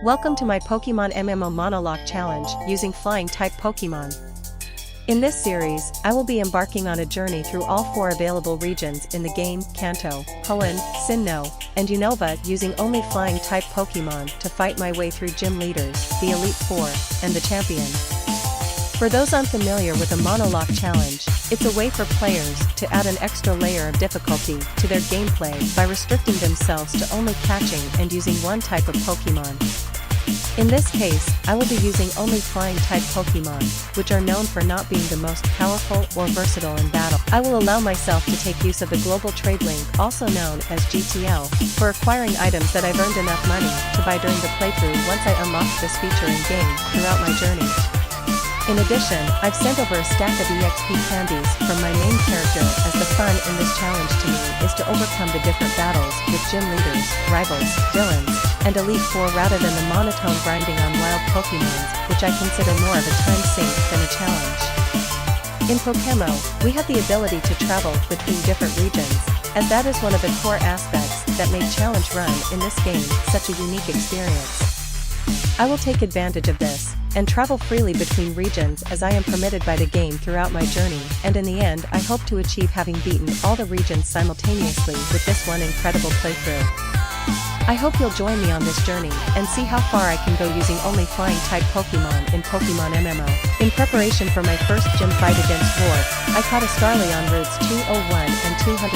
Welcome to my Pokemon MMO Monolocke challenge using flying-type Pokemon. In this series, I will be embarking on a journey through all 4 available regions in the game, Kanto, Hoenn, Sinnoh, and Unova, using only flying-type Pokemon to fight my way through gym leaders, the Elite Four, and the champion. For those unfamiliar with a Monolocke challenge, it's a way for players to add an extra layer of difficulty to their gameplay by restricting themselves to only catching and using one type of Pokemon. In this case, I will be using only flying-type Pokemon, which are known for not being the most powerful or versatile in battle. I will allow myself to take use of the Global Trade Link, also known as GTL, for acquiring items that I've earned enough money to buy during the playthrough once I unlock this feature in-game throughout my journey. In addition, I've sent over a stack of EXP candies from my main character, as the fun in this challenge to me is to overcome the different battles with gym leaders, rivals, villains, and Elite Four rather than the monotone grinding on wild Pokemons, which I consider more of a time sink than a challenge. In Pokemmo, we have the ability to travel between different regions, as that is one of the core aspects that made Challenge Run in this game such a unique experience. I will take advantage of this, and travel freely between regions as I am permitted by the game throughout my journey, and in the end I hope to achieve having beaten all the regions simultaneously with this one incredible playthrough. I hope you'll join me on this journey, and see how far I can go using only flying-type Pokemon in Pokemon MMO. In preparation for my first gym fight against Ward, I caught a Starly on routes 201 and 202,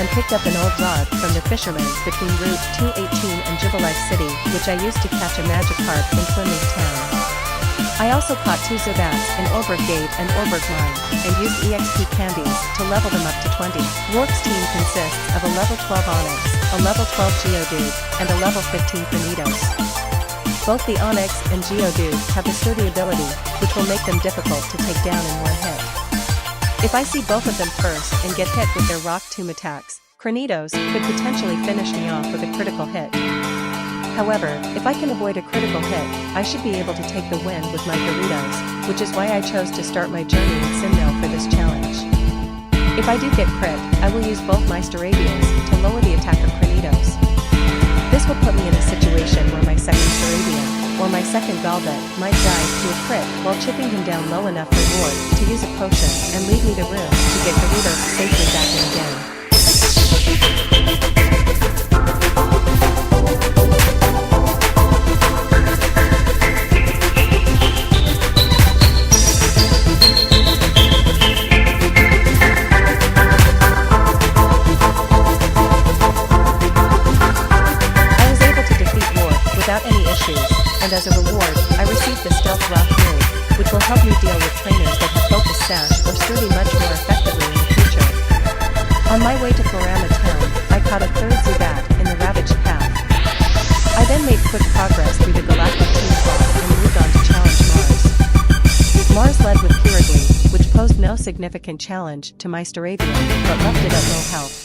and picked up an old rod from the fisherman between Route 218 and Jubilife City, which I used to catch a Magikarp in Twinleaf Town. I also caught 2 Zubats in Orberg Gate and Orberg Mine, and used EXP candies to level them up to 20. Rourke's team consists of a level 12 Onix, a level 12 Geodude, and a level 15 Granitos. Both the Onix and Geodude have a sturdy ability, which will make them difficult to take down in one hit. If I see both of them first and get hit with their Rock Tomb attacks, Granitos could potentially finish me off with a critical hit. However, if I can avoid a critical hit, I should be able to take the win with my Gyarados, which is why I chose to start my journey in Sinnoh for this challenge. If I do get crit, I will use both my Staravias to lower the attack of Granitos. This will put me in a situation where my second Staravia, or my second Golbat, might die to a crit while chipping him down low enough for Ward to use a potion and leave me the room to get Gyarados safely back in again. And as a reward, I received the Stealth Rock move, which will help me deal with trainers that have Focus Sash or Sturdy much more effectively in the future. On my way to Florama Town, I caught a 3rd Zubat in the Ravaged Path. I then made quick progress through the Galactic Team Block and moved on to challenge Mars. Mars led with Purigly, which posed no significant challenge to my Staravia, but left it at low health.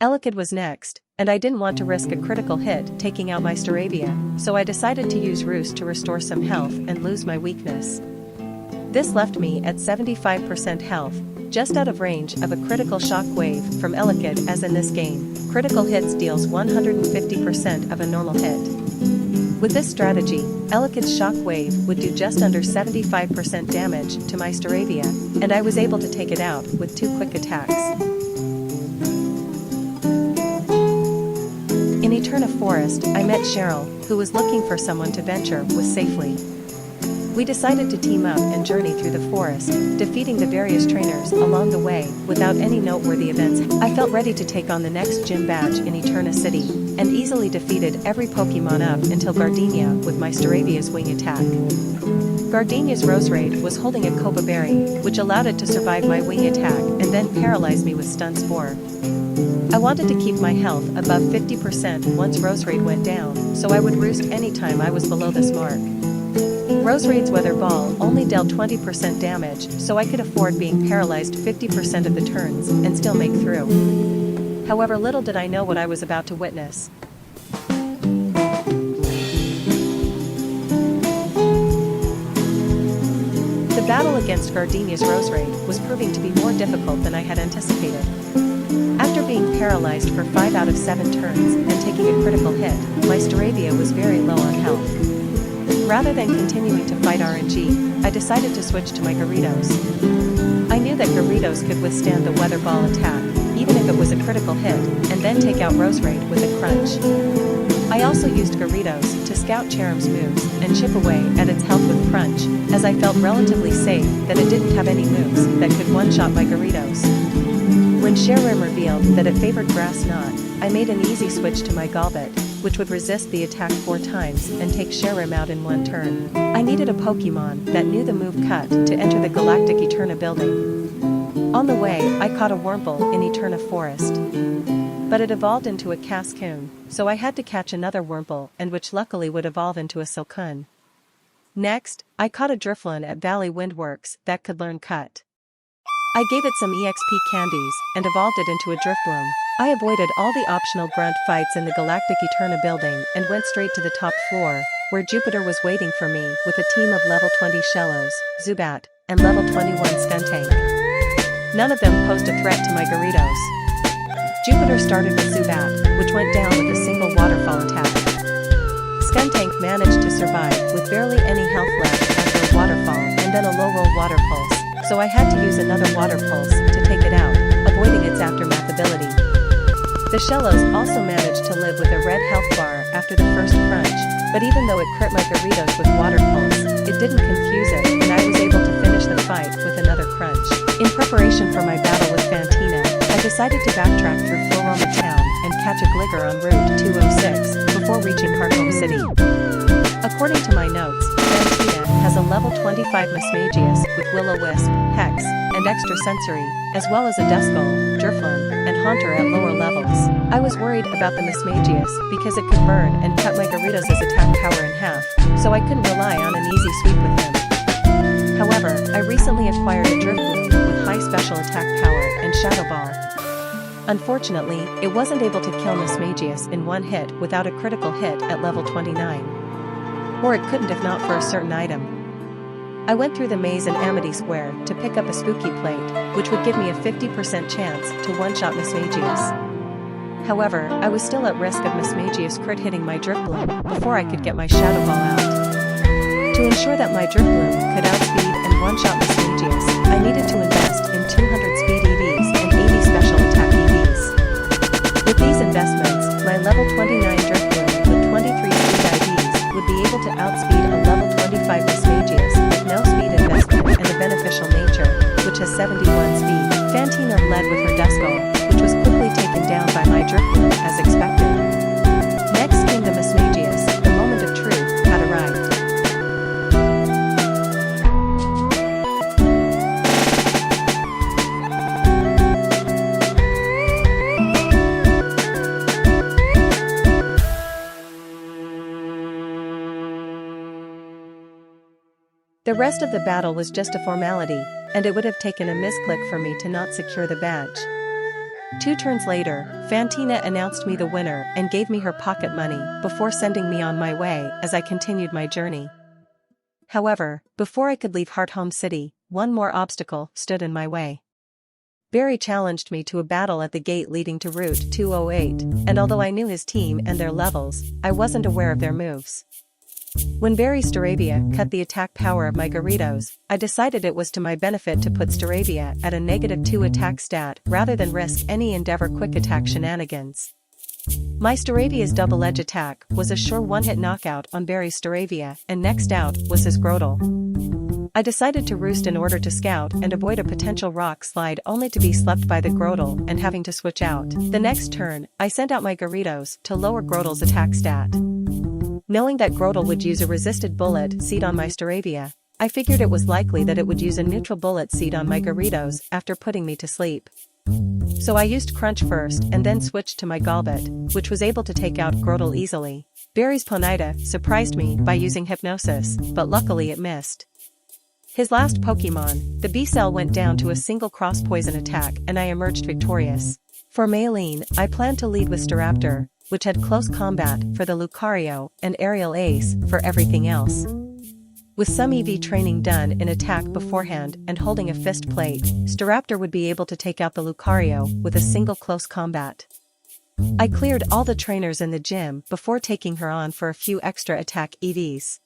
Elekid was next, and I didn't want to risk a critical hit taking out my Staravia, so I decided to use Roost to restore some health and lose my weakness. This left me at 75% health, just out of range of a critical shock wave from Elekid, as in this game, critical hits deals 150% of a normal hit. With this strategy, Elekid's shock wave would do just under 75% damage to my Staravia, and I was able to take it out with 2 quick attacks. In Eterna Forest, I met Cheryl, who was looking for someone to venture with safely. We decided to team up and journey through the forest, defeating the various trainers along the way without any noteworthy events. I felt ready to take on the next gym badge in Eterna City, and easily defeated every Pokemon up until Gardenia with my Staravia's wing attack. Gardenia's Roserade was holding a Copa Berry, which allowed it to survive my wing attack and then paralyze me with Stun Spore. I wanted to keep my health above 50% once Roserade went down, so I would roost anytime I was below this mark. Roserade's Weather Ball only dealt 20% damage, so I could afford being paralyzed 50% of the turns and still make through. However, little did I know what I was about to witness. The battle against Gardenia's Roserade was proving to be more difficult than I had anticipated. After being paralyzed for 5 out of 7 turns and taking a critical hit, my Staravia was very low on health. Rather than continuing to fight RNG, I decided to switch to my Gyarados. I knew that Gyarados could withstand the Weather Ball attack, even if it was a critical hit, and then take out Roserade with a crunch. I also used Gyarados to scout Cherrim's moves and chip away at its health with Crunch, as I felt relatively safe that it didn't have any moves that could one-shot my Gyarados. When Cherrim revealed that it favored Grass Knot, I made an easy switch to my Golbat, which would resist the attack 4 times and take Cherrim out in 1 turn. I needed a Pokemon that knew the move Cut to enter the Galactic Eterna building. On the way, I caught a Wurmple in Eterna Forest. But it evolved into a Cascoon, so I had to catch another Wurmple, and which luckily would evolve into a Silcoon. Next, I caught a Drifloon at Valley Windworks that could learn Cut. I gave it some EXP candies and evolved it into a Drifloon. I avoided all the optional grunt fights in the Galactic Eterna building and went straight to the top floor, where Jupiter was waiting for me with a team of level 20 Shellos, Zubat, and level 21 Skuntank. None of them posed a threat to my Gyarados. Jupiter started with Zubat, which went down with a single waterfall attack. Skuntank managed to survive with barely any health left after a waterfall and then a low-roll water pulse, so I had to use another water pulse to take it out, avoiding its aftermath ability. The Shellos also managed to live with a red health bar after the first crunch, but even though it crit my Gyarados with water pulse, it didn't confuse it and I was able to finish the fight with another crunch. In preparation for my battle with Fantina, I decided to backtrack through Floroma Town and catch a Gligger on Route 206 before reaching Hearthome City. According to my notes, Fantina has a level 25 Mismagius with Will-O-Wisp, Hex, and Extrasensory, as well as a Duskull, Drifloon, and Haunter at lower levels. I was worried about the Mismagius because it could burn and cut my Gyarados' attack power in half, so I couldn't rely on an easy sweep with him. However, I recently acquired a Drifloon with high special attack power and Shadow Ball. Unfortunately, it wasn't able to kill Mismagius in 1 hit without a critical hit at level 29. Or it couldn't if not for a certain item. I went through the maze in Amity Square to pick up a Spooky Plate, which would give me a 50% chance to one-shot Mismagius. However, I was still at risk of Mismagius crit hitting my Drifloon before I could get my Shadow Ball out. To ensure that my Drifloon could outspeed and one-shot Mismagius, I needed to invest in 200 speed EVs and 80 special attack EVs. With these investments, my level 29 Drifloon with 23 speed IVs would be able to outspeed a level 25 Mismagius with no speed investment and a beneficial nature, which has 71 speed. Fantina led with her Duskull, which was quickly taken down by my Drifloon as expected. Next came the Mismagius. The moment of truth had arrived. The rest of the battle was just a formality, and it would have taken a misclick for me to not secure the badge. 2 turns later, Fantina announced me the winner and gave me her pocket money before sending me on my way as I continued my journey. However, before I could leave Hearthome City, one more obstacle stood in my way. Barry challenged me to a battle at the gate leading to Route 208, and although I knew his team and their levels, I wasn't aware of their moves. When Barry's Staravia cut the attack power of my Gyarados, I decided it was to my benefit to put Staravia at a -2 attack stat rather than risk any Endeavor quick attack shenanigans. My Staravia's double edge attack was a sure one-hit knockout on Barry's Staravia, and next out was his Grotle. I decided to roost in order to scout and avoid a potential rock slide only to be slept by the Grotle and having to switch out. The next turn, I sent out my Gyarados to lower Grotle's attack stat. Knowing that Grotle would use a resisted bullet seed on my Staravia, I figured it was likely that it would use a neutral bullet seed on my Gyarados after putting me to sleep. So I used Crunch first and then switched to my Golbat, which was able to take out Grotle easily. Barry's Ponyta surprised me by using Hypnosis, but luckily it missed. His last Pokemon, the B-Cell, went down to a single cross-poison attack and I emerged victorious. For Maylene, I planned to lead with Staraptor, which had close combat for the Lucario and Aerial Ace for everything else. With some EV training done in attack beforehand and holding a fist plate, Staraptor would be able to take out the Lucario with a single close combat. I cleared all the trainers in the gym before taking her on for a few extra attack EVs.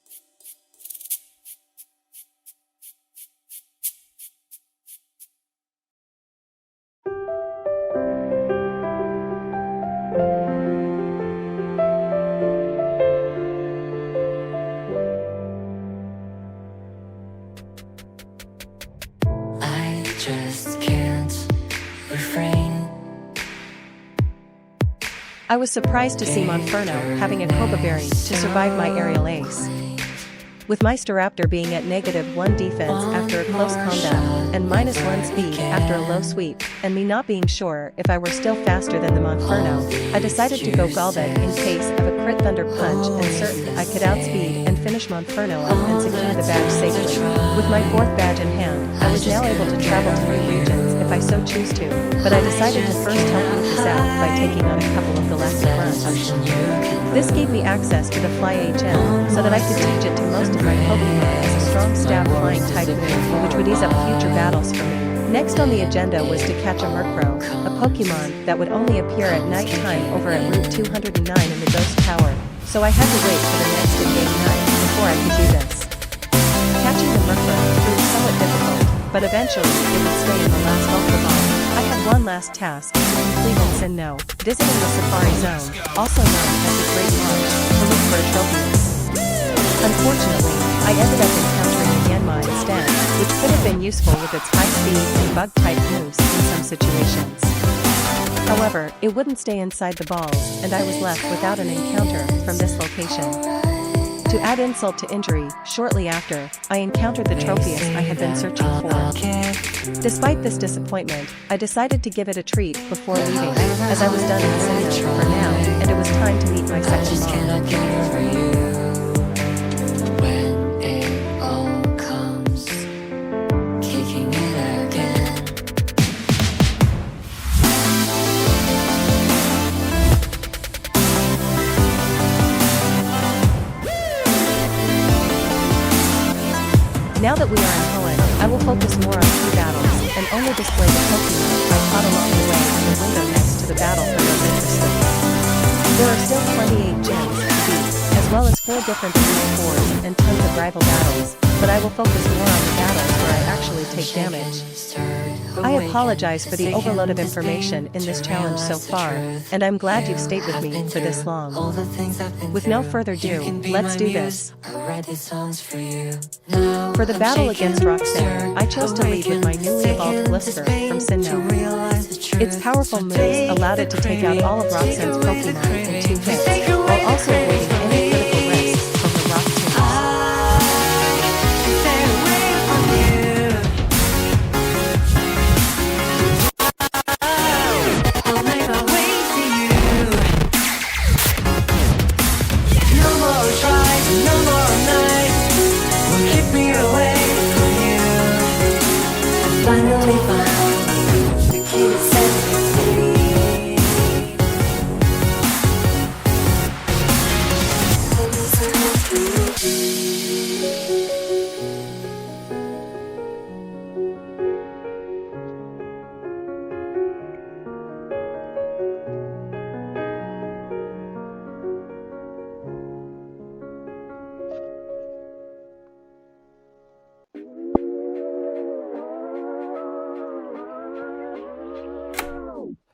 I was surprised to see Monferno having a Cobra Berry to survive my aerial ace. With my Staraptor being at -1 defense after a close combat, and -1 speed after a low sweep, and me not being sure if I were still faster than the Monferno, I decided to go Galved in case of a crit Thunder Punch and certain I could outspeed and finish Monferno up and secure the badge safely. With my 4th badge in hand, I was now able to travel to new regions if I so choose to, but I decided to first help Lucas out by taking on a couple of galactic runs. This gave me access to the Fly HM, so that I could teach it to most of my Pokemon as a strong stab flying type move, which would ease up future battles for me. Next on the agenda was to catch a Murkrow, a Pokemon that would only appear at night time over at Route 209 in the Ghost Tower, so I had to wait for the next in-game night before I could do this. Catching the Murkrow proved somewhat difficult, but eventually it would stay in the last Ultra Ball. I had one last task to complete in Sinnoh, visiting the Safari Zone, also known as the Great Launch, to look for a trophy. Unfortunately, I ended up encountering a Yanma instead, which could have been useful with its high speed and bug-type moves in some situations. However, it wouldn't stay inside the balls, and I was left without an encounter from this location. To add insult to injury, shortly after, I encountered the Tropius I had been searching for. Despite this disappointment, I decided to give it a treat before leaving, as I was done in Sinnoh for now, and it was time to meet my second mom. Now that we are in Hoenn, I will focus more on key battles, and only display the Pokemon I caught along the way in the window next to the battle for those interested. There are still 28 gyms to beat, as well as 4 different Elite Fours and tons of rival battles, but I will focus more on the battles where I actually take damage. I apologize for the overload of information in this challenge so far, and I'm glad you've stayed with me for this long. With no further ado, let's do this. For the battle against Roxanne, I chose to lead with my newly evolved Blister from Sinnoh. Its powerful moves allowed it to take out all of Roxanne's Pokemon in 2 hits, while also avoiding any critical risks from the Rock Tombs.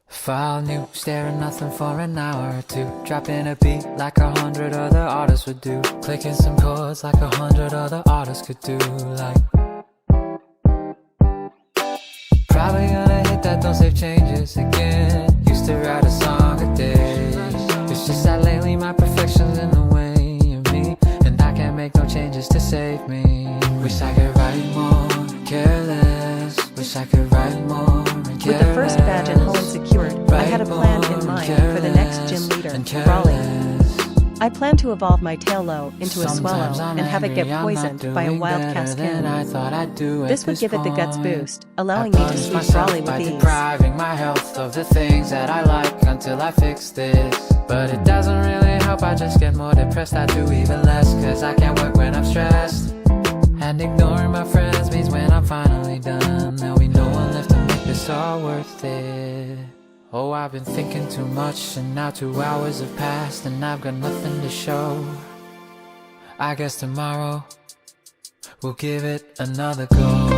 File new, staring nothing for an hour or 2. Dropping a beat like 100 other artists would do. Clicking some chords like 100 other artists could do. Like, probably gonna hit that don't save changes again. Used to write a song a day. It's just that lately my perfection's in the way of me, and I can't make no changes to save me. Wish I could write more, careless. Wish I could write more. With the first badge in Hoenn secured, I had a plan in mind for the next gym leader, Raleigh. I plan to evolve my Taillow into a Swellow and have it get poisoned by a wild Cascan. This would give it the guts boost, allowing me to sweep Raleigh with ease. Depriving my health of the things that I like until I fix this. But it doesn't really help, I just get more depressed. I do even less, cause I can't work when I'm stressed. Oh, I've been thinking too much, and now 2 hours have passed, and I've got nothing to show. I guess tomorrow we'll give it another go.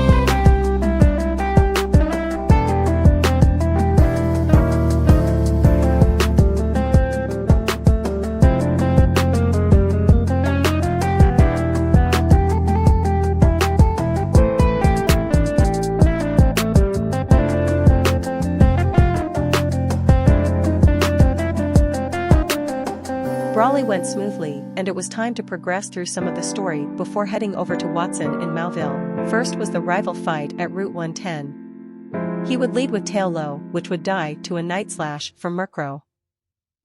Brawley went smoothly, and it was time to progress through some of the story before heading over to Watson in Mauville. First was the rival fight at Route 110. He would lead with Tail Low, which would die to a Night Slash from Murkrow.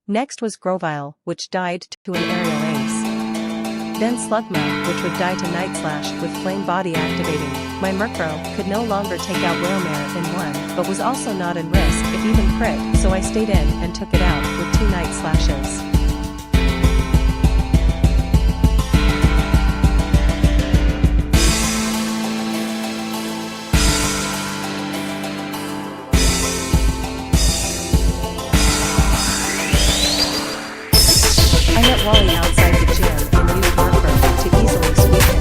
Next was Grovyle, which died to an Aerial Ace. Then Slugma, which would die to Night Slash with Flame Body activating. My Murkrow could no longer take out Whalmare in one, but was also not in risk if even crit, so I stayed in and took it out with 2 Night Slashes. I met Wally outside the gym and used Murkrow to easily sweep him.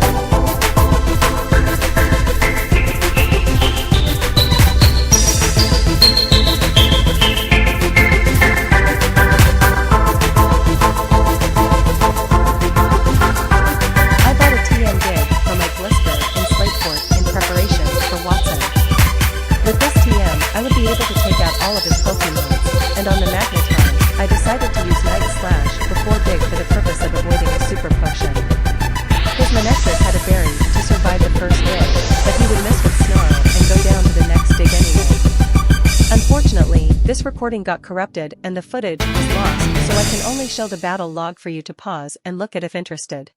I bought a TM gig for my Blister in Slateport in preparation for Watson. With this TM, I would be able to take out all of his Pokemons, and on the Magneton, I decided to use Night Slash before Dig for the purpose of avoiding a Super Potion. His Manectric had a berry to survive the first Dig, but he would miss with Snarl and go down to the next Dig anyway. Unfortunately, this recording got corrupted and the footage was lost, so I can only show the battle log for you to pause and look at if interested.